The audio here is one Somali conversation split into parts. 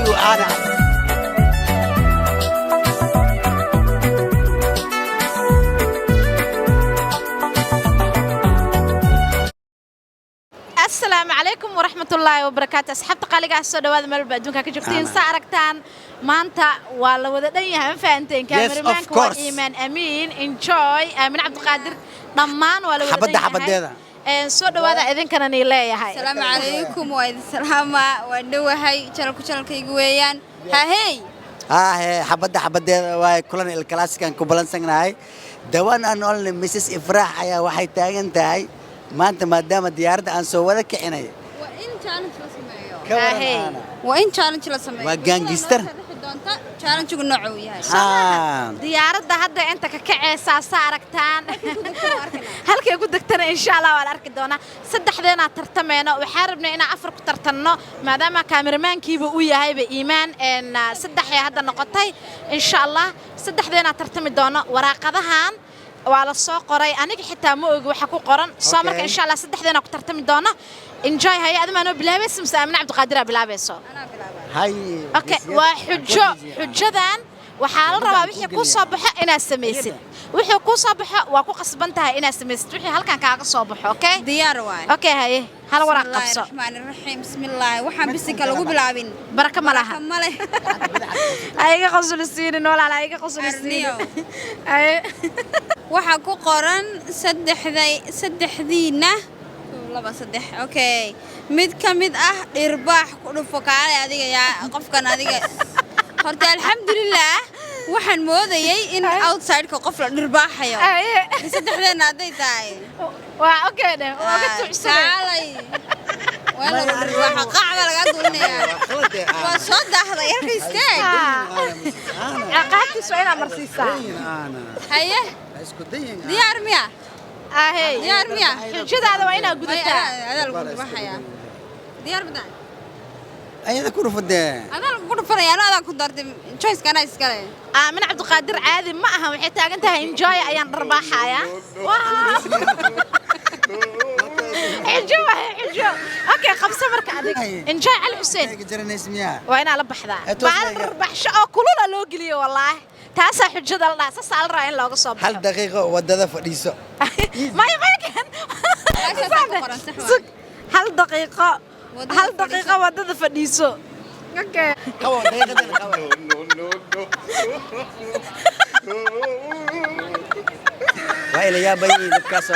عدو أنا السلام عليكم ورحمة الله وبركاته أصحاب تقاليق السوداء وهذا مال بدون كجوكتين ساركتان مانتا ولا وذا دنيا هم فانتين كاميرمان كوان إيمان أمين إنجوي من عبد القادر ضمان ولا وذا دنيا حبدا السوداء وهذا إذن كان نيلي هاي السلام عليكم وإذ السلام ودوا هاي شاركوا يقويان هاي هاي حبدا واي كلنا الكلاسيك كان كوبلانسنا هاي دوان أنول مسيس إفراح يا واحد تاجن تاي ما أنت ما دام ديارت أن سووا لك إناي وإن challenge لسمعيه وإن challenge لسمعيه وجانجستر challenge يقول نوعه هاي ديارت هذا أنت كعيسى ساركتان هل كي يقول دكتور إن شاء الله ولا أركض دونا صدق حدنا ترتمينا وحاربنا إن أفرق ترتنا ما دام كاميرمان كيبو ويا هاي بإيمان إن صدق هذا النقطة إن شاء الله صدق حدنا ترتمي دونا وراقدهان وعلى السوق قري أنا حتى مو وحكوا قرن صامرك إن شاء الله صدق حدنا كترت من دونا إن جاي هاي أدم أنا بلابس مسامن عبد القادر بلابسه أنا بلابس هاي أوكي وحجان وحال ربا وحي كو صبح إنا سميسد وحي كو صبح وكو قصبنتها إنا سميسد وحي هل كان كاغا صبح أوكي ديار واي أوكي هاي هل وراق قبصة بسم الله الرحمن الرحيم بسم الله وحن بسك لو بلابين بركة ملها مله أيها قصول السين ولا على أيها قصول السين أي waxa ku qoran saddexdiina laba saddex okay mid kamid ah irbaax ku dhufo kaale adiga yaa qofkan adiga horta alxamdulillah waxaan moodayay in outside ka qof la irbaaxayo saddexdeena haday tahay waa okay waa ka tuucsanay wala irbaaxa qaacda laga duulnaya waa soo daahday yarka istaag aqaati soo ina marsiisa haye ديار ميا ديار ميا حجة هذا وين أقولتها هذا القول بحياة ديار بدأ أيها كل فدان هذا القول فريا أنا هذا كنت درت choice كنا يسكره من عبد القادر عادي معها وحتى أنت enjoy أيام رباحة يا حجة أوكي 5 مركز enjoy على الحسين جرنا اسمها وين على بحذا بعد ربح شقة كلنا لو قلي والله تاسع حجة الله سأل رأي الله قصب هل دقيقة ودذا فريسو ما يمكن هل دقيقة ودذا فريسو اوكي كوا دقيقة وإلى يا بني دكاسو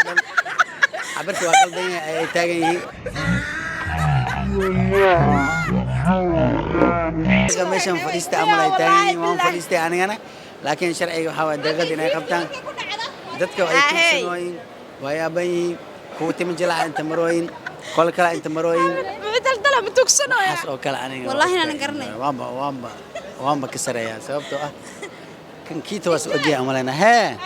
عبرت وقل دنيا أي تاجي ماشان فريستي أمر أي تاجي ما فريستي أنا لكن شرعي وحاول دقيقة دينا قبتان دتك وأي تسمعين ويا بني كوتي من جلع أنت مروين كل كلا أنت مروين بدل متوكسنو يا حسوا كلا أنا والله أنا قرني وامبا كسر يا سببته كن كيتو أسوديا أمرنا ها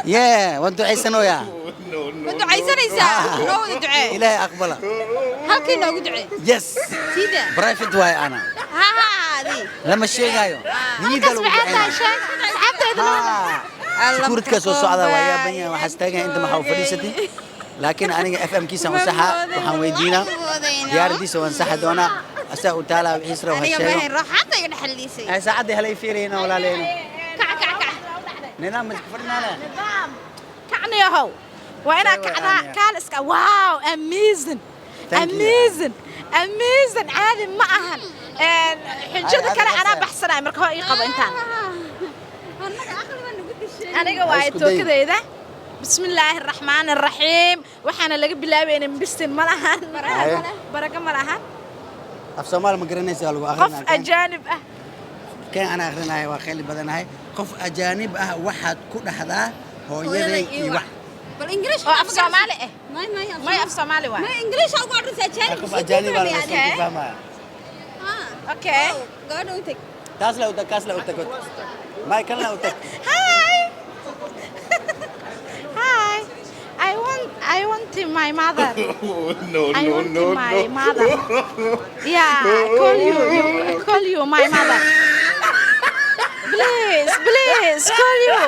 يا وانتو عيسنو يا وانتو عيسن إيسا نو دعاء إلهي أقبله هل كي نو دعاء يس سيدا برايفت واي أنا هذه لما الشيء هايو كسب عندها شيء حتى سكورتك سو صعدة ويا بني وحستاجها أنت ما فريستي لكن أنا FM كيسا مسحة وحويدينا ديار دي سو مسحة دونا أسأل تعالى بحسرة وهالشيء أنا راح حتى ينحليسي هاي ساعة هلا يفيرينا ولا لينا كع ننام متكفرنا لا نظام كعني يا هو وأنا كعنا كالسك واو أميزن عادي معهن حجتك أنا بحسنا مركها يقبل إنتان أنا قوايد كذا إذا بسم الله الرحمن الرحيم وحنا لقى بالله بين بستن ملهان بركة ملهان أفسمال مقرنة سألوا قف أجانب كان أنا أخرنا هاي وخيل بدنا هاي قف أجانب واحد كل هذا هو يدي واحد بالإنجليش أف سومالي ما أف سومالي واحد ما إنجليش أقول رسالة قف أجانب ولا رسالة فما أوكي قاعد أقولك كاس لا أوتك ما يكلنا أوتك I want my mother. No. My mother. Yeah, call you my mother. Please, call you.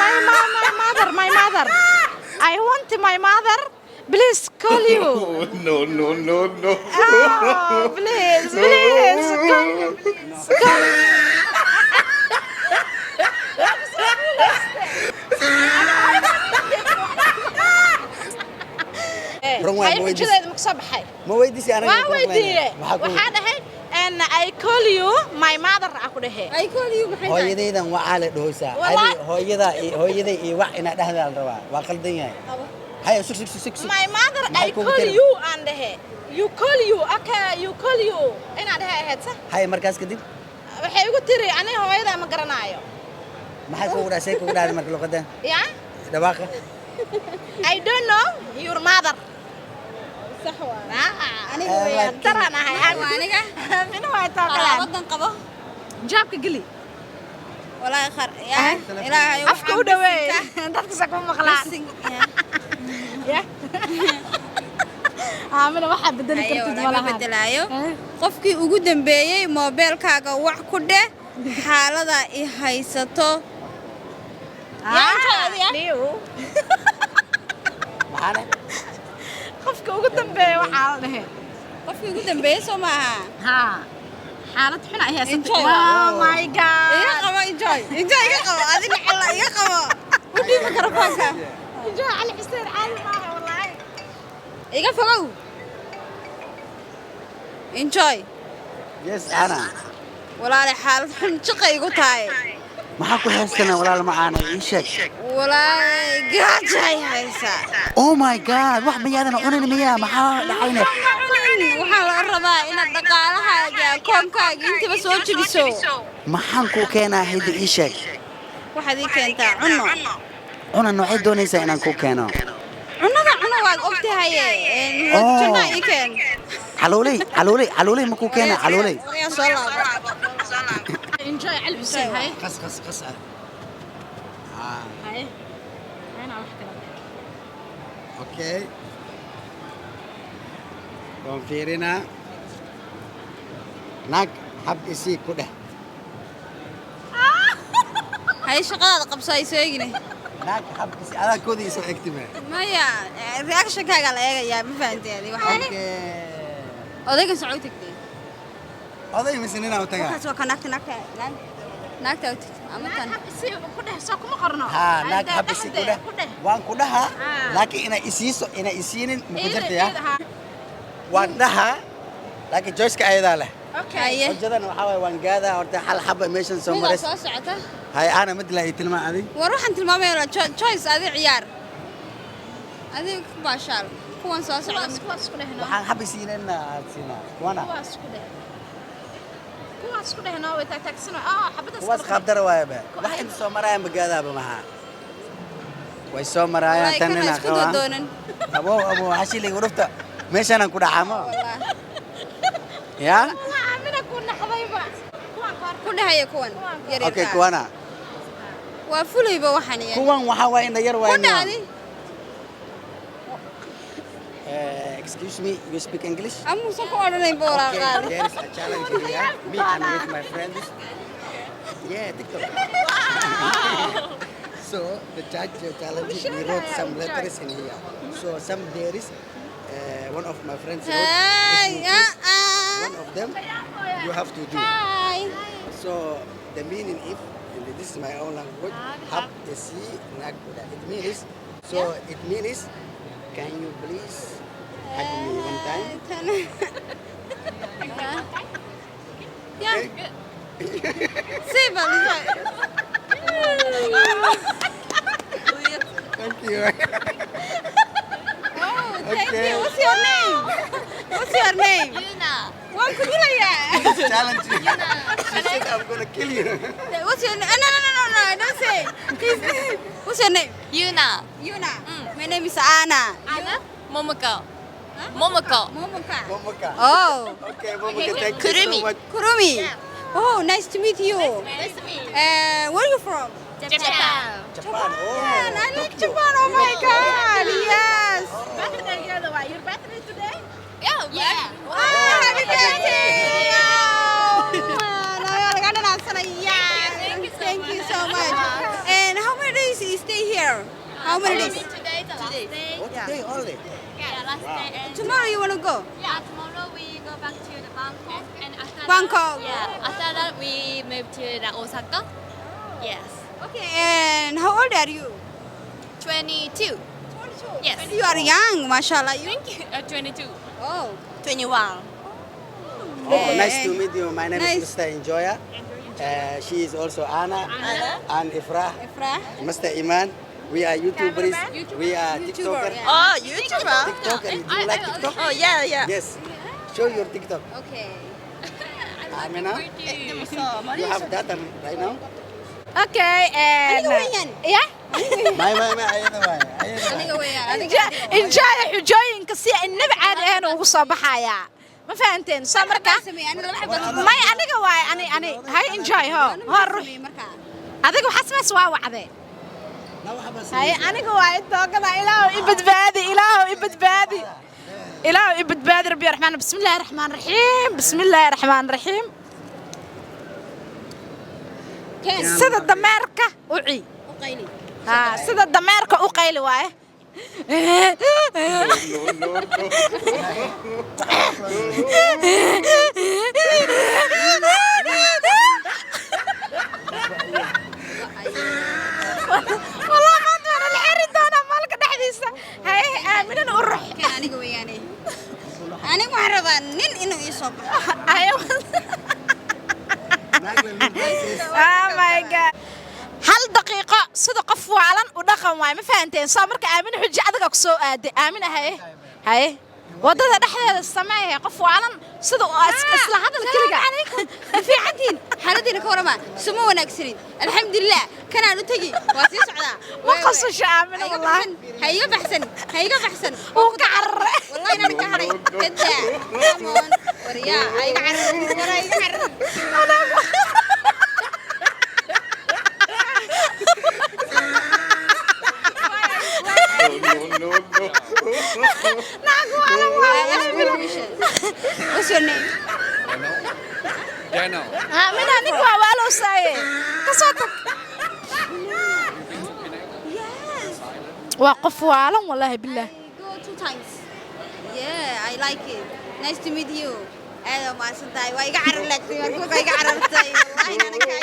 My mother. I want my mother. Please call you. No. Oh, please. Wrong one, هاي wait, حجدة مكسب حي ما ويديسي أنا ما ويدي وحنا هاي and I call you my mother أقول هي I call you maxay tahay hooyadaydan waa caali dhuhaysaa hooyaday iyo wax inaad dhahdaa la rabaa waa qaldan yahay haya sug my mother I call you and he you call you aka you call you inaad dhahay ahayd sax haya markaas kadib waxay igu tiri aniga hooyada ma garanaayo maxay kugu dhaasay kugu dhaar marka luqadan ya dhawaaqa I don't know your mother sax waa aniga way daranahay aniga min waa taaqala wadan qabo jaabka gali walaa khar ya ilaahay afka u dhaweey dadka saku maqlaan ya aamina waxa bedeli kartid walaha bedelayo qofkii ugu dambeeyay mobilkaaga wax ku dheh xaalada i haysato maxaana qofka ugu dambeeyay waxa la dhahay qofkii ugu dambeeyay soo maaha ha xaalad xun ay haysato oh my god iga qabo enjoy iga qabo adiga xalla iga qabo u dhiib mikrofoonka enjoy ali xiseen caali maaha wallahi iga fogow enjoy yes ana walaal xaalad xun shaqay igu tahay maxaa ku haystana walaal macaana ii sheeg walaal gaajay haysa oh my god wax miyaadan cunin miyaa maxaa dhacayna waxaa la rabaa inaad dhaqaalahaaga koonkaaga intaba soo jebiso maxaan ku keenaa hidda ii sheeg waxaad ii keentaa cuna noocay doonaysaa inaan ku keeno cunada waad ogtahay cunna ii keen calooley ma ku keena calooley yaa soo laabo enjoy علي حسين هاي قص هاي انا واحد كلام اوكي كونفيرنا ناك حب اسي كده هاي shaqada qabsay soo eegine ناك حب اسي انا كودي سو اكتمه maya reaction kaaga la eegaya ma fahanteedi waxa اوكي odayga soo tagtay oday misinina u tagaa waxaas waa connect naagta ama tan si ku dheh soo kuma qorno ha naag حب اسي كده waan ku dhaha laakiin ina isiiso ina isiinin ma ku jirtaya waan dhaha laakiin joyska ayadaa leh okay wajadan waxa way waan gaada horta hal xaba meeshan soo maray soo socota hay ana midla ay tilmaa adi war waxaan tilmaamayaa choice adi ciyaar adi baashaal kuwan soo socda kuwaas ku dhehna waxaan xab isiinayna siina wana kuwaas ku dhehna way taagtaagsana xabada kuwaas qaabdar waayba wax inta soo marayaan bagaadaaba maha way soo marayaan tanina qabaa abo hashili urufta meeshan ku dhaxamo ya amina ku naxdayba ku dhahay kuwan yar yar okay kuwana waa fulayba waxaan yahay kuwan waxa way inda yar waayna kunaadi excuse me you speak English amu soo ku oranay boora qaar there is a challenge here me and with my friends yeah TikTok so the challenge we wrote some letters in here so some there is one of my friends wrote one of them you have to do so the meaning if this is my own language hab isi nakuda it means so it means can you please hug me one time yeah say Balisa thank you thank you what's your name Yuna what could you like challenge she said I'm gonna kill you what's your name no don't say what's your name Yuna. my name is Anna Momoko. Momoka Momoka oh okay Momoka thank you Kurumi. so much Kurumi oh nice to meet you Nice to meet you. where are you from Japan. Japan oh I like Japan oh my god yes your birthday today Yeah. happy birthday thank you so much and how many days you stay here how many days Today the last day. what day only Yeah, last day. And tomorrow you want to go yeah, tomorrow we go back to the Bangkok, and after Bangkok. Yeah. After that, we moved to Osaka. Yes. Okay, and how old are you? 22. Yes. You are young, mashallah. You? 22. Oh. 21. Oh, nice to meet you. My name Nice. is Mr. Enjoyer. She is also Anna and Ifrah. Efra. Mr. Iman. We are YouTubers. We are YouTuber, TikTokers. yeah. Oh, YouTuber. TikToker. Do you like TikTok? Oh, yeah, yeah. Yes. Show your TikTok. Okay. Amina, you have data right now? Okay, and Aniga weeyaan. yeah. My, ayada waay. Ayada waay. Aniga weeyaan. Enjoy xujooyinka si inaba caadi ahaan ugu soo baxaya. Ma fahanteen? Soo marka may aniga waay ani hay enjoy ho ruux adiga waxa samays waa wacde hay aniga waay toogada ilaahu ibadbaadi ilaahu ibadbaadi rabbi raxmaan bismillaahir rahmaanir rahiim sida dameerka u cii sida dameerka u qayli waaye والله ما أنا الحين دونا مالك دحديسة هاي آمنين وروح aniga weeyaan. Aniga waxaan rabaa nin inuu ii soo baxo. أيوة oh my god hal daqiiqo sida qof waalan u dhaqan waay ma fahanteen soo marka aamin xuji adiga ku soo aaday aamin haye wadada dhexdeeda sameeyay qof waalan sida isla hadal kaliya fiicantiin xaaladina ka warama suma wanaagsanin alxamdulillah kanaan u tagi waa sii socdaa ma qasasho aamin wallahi hayga baxsan oo ka carre wallahi inaan ka haray kada amoon wariya hayga carre What's your name? Daniel. aamin anigu waa waaloo saaye ka soo tag waa qof waalan wallahi billah Go 2 times. Yeah, I like it. Nice to meet you. Aad ma santahay waa iga carar laagtay markuu iga carartay wallahi inaan ka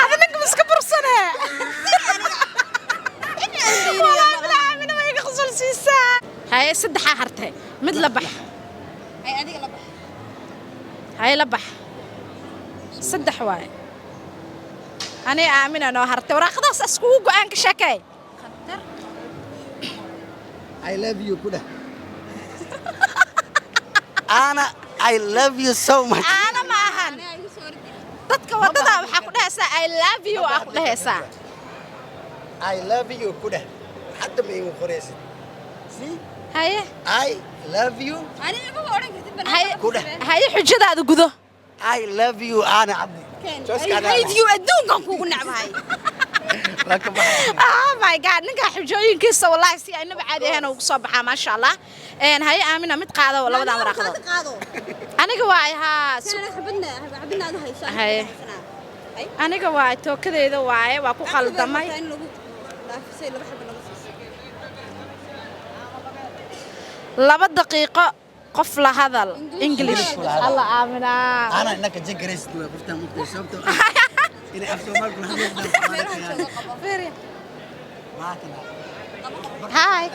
adana iska bursane هاي صدحة هرتها مثل بح ay adiga la bax هاي لبح صدح واي أنا آمن أنا هرتها وراقدة أسكوك وأنك شكاي khatar I love you kuda. Anna, I love you so much. أنا ما أهان ay igu soo ordi dadka wadada waxaa ku dhahaysaa I love you aa ku dhahaysaa I love you kuda. Hadda ma igu qoraysid. See? haye I love you. aniga ma oran kartid haye banaan Kuda. haye xujadaada gudo I love you Anna Abdi. Just ay kana. haydiyo adduunkan kuugu nacbahay Laka baxay. oh my god ninka xujooyinkiisa wallahi si aynaba caadi ahaan ugu soo baxaa maasha Allah haye aamina mid qaado labadan waraaqado qaado aniga waa haa kana xabadna aad hayso Haye. aniga waa tookadeeda waaye waa ku qaldamay in lagu dhaafisay laba xabad lagu siisay 2 daqiiqo qof la hadal English Allah aamina Anna innaka jagarays waa qofta mugtay sababto. Ina afto markuu hadlo. هاي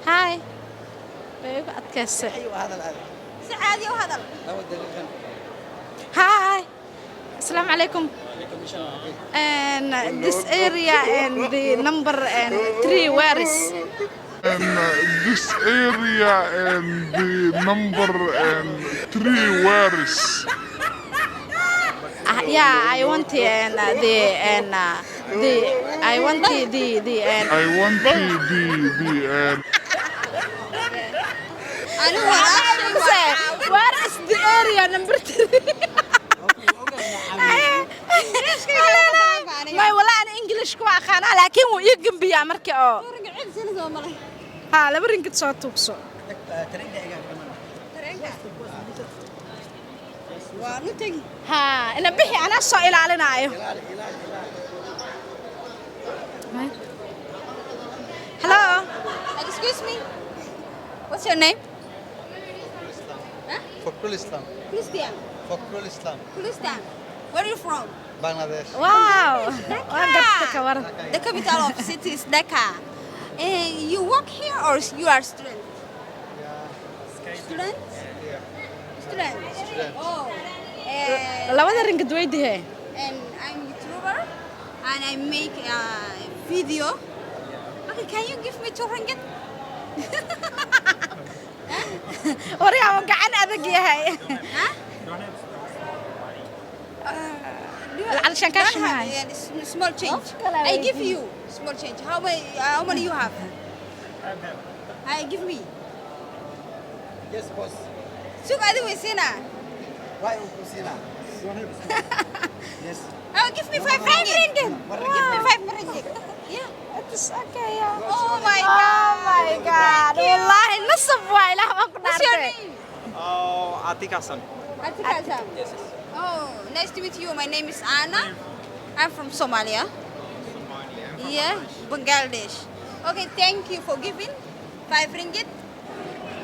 هاي بيبقى أتكسر أيوة هذا الآن. si caadi u hadal لو دقيقة. هاي السلام عليكم and this area and the number and 3 where is and this area and the number and 3 words. yeah I want and the I want the and I want the anigu walaashay where is the area number 3 ما ولا أنا إنجليش كوا خانة لكن هو يجنب بيا مركي أو ragacid sanad oo malay ها لا برينك صوت توكسو waa nu tagi ها أنا بحي أنا سائل علينا أيوه hello excuse me what's your name Fakrul Islam. Christian. Fakrul Islam. Christian. Where are you from? Bangladesh. Wow. Waa garta ka waran. The capital of city is Dhaka. You work here or you are student? Student? Student. Oh. Labada ringad weydihe. And I'm YouTuber and I make a video. Okay, can you give me 2 ringgit? Wariyaa waa gacan adag yahay. Huh? Alshan Don't cash have, maayo. small change. I give you small change. How many you have? I give me. Yes, boss. Suk adi weysina. Why Ukusina? Yes. Oh, give me 5 ringgit. Give me 5 ringgit. Yeah. It's okay. Yeah. Oh my Oh god. my god. Wallahi nasab waa ilaah baan ku What's your dhaartay. name? Atik Hassan. Atika Azam. Yes. Oh, nice to meet you. My name is Anna. I'm from Somalia. Yeah, Bangladesh. Okay, thank you for giving 5 ringgit.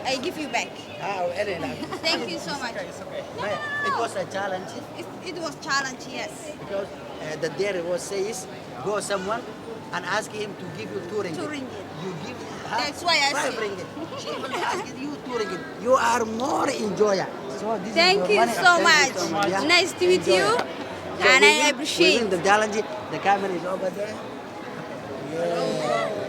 I give you back. Thank you so much. It was a challenge It was challenge, yes. because the dairy was says go someone and ask him to give you 2 ringgit. 2 ringgit. You give That's why I 5 say- ringgit. She will ask you 2 ringgit. You are more enjoyer. So this Thank is you your money. so Thank much. you so much. Yeah. Nice to meet Enjoy you. it. So And I we win appreciate. the challenge. The camera is over there. Yeah.